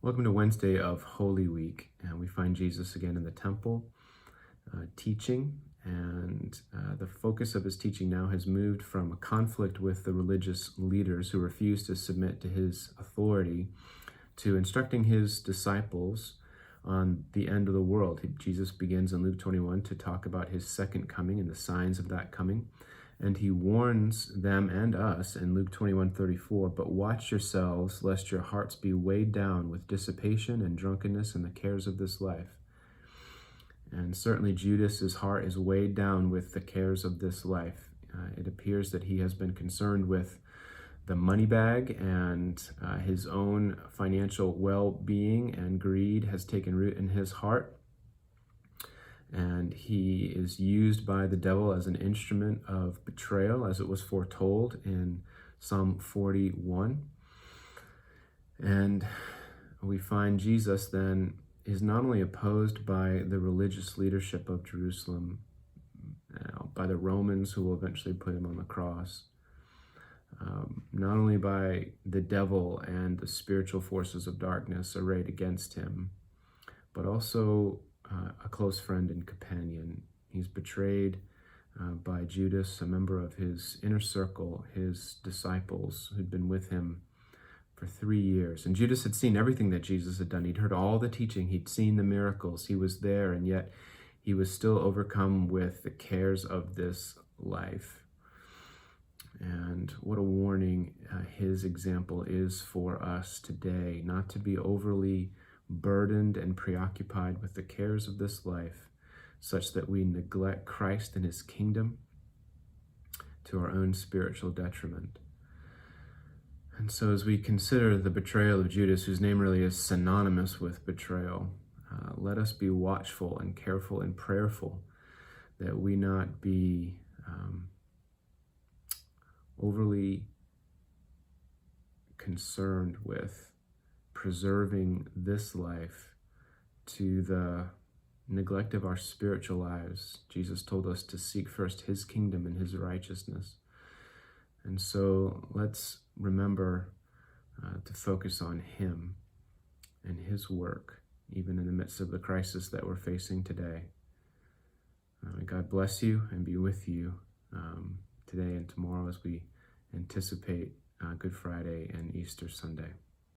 Welcome to Wednesday of Holy Week. And we find Jesus again in the temple teaching. And the focus of his teaching now has moved from a conflict with the religious leaders who refused to submit to his authority to instructing his disciples on the end of the world. Jesus begins in Luke 21 to talk about his second coming and the signs of that coming. And he warns them and us in Luke 21:34, but watch yourselves, lest your hearts be weighed down with dissipation and drunkenness and the cares of this life. And certainly Judas's heart is weighed down with the cares of this life. It appears that he has been concerned with the money bag, and his own financial well-being and greed has taken root in his heart. And he is used by the devil as an instrument of betrayal, as it was foretold in Psalm 41. And we find Jesus then is not only opposed by the religious leadership of Jerusalem, by the Romans who will eventually put him on the cross, not only by the devil and the spiritual forces of darkness arrayed against him, but also a close friend and companion. He's betrayed by Judas, a member of his inner circle, his disciples who'd been with him for 3 years. And Judas had seen everything that Jesus had done. He'd heard all the teaching. He'd seen the miracles. He was there, and yet he was still overcome with the cares of this life. And what a warning his example is for us today, not to be overly burdened and preoccupied with the cares of this life, such that we neglect Christ and his kingdom to our own spiritual detriment. And so as we consider the betrayal of Judas, whose name really is synonymous with betrayal, let us be watchful and careful and prayerful that we not be overly concerned with preserving this life to the neglect of our spiritual lives. Jesus told us to seek first his kingdom and his righteousness. And so let's remember to focus on him and his work, even in the midst of the crisis that we're facing today. God bless you and be with you today and tomorrow as we anticipate Good Friday and Easter Sunday.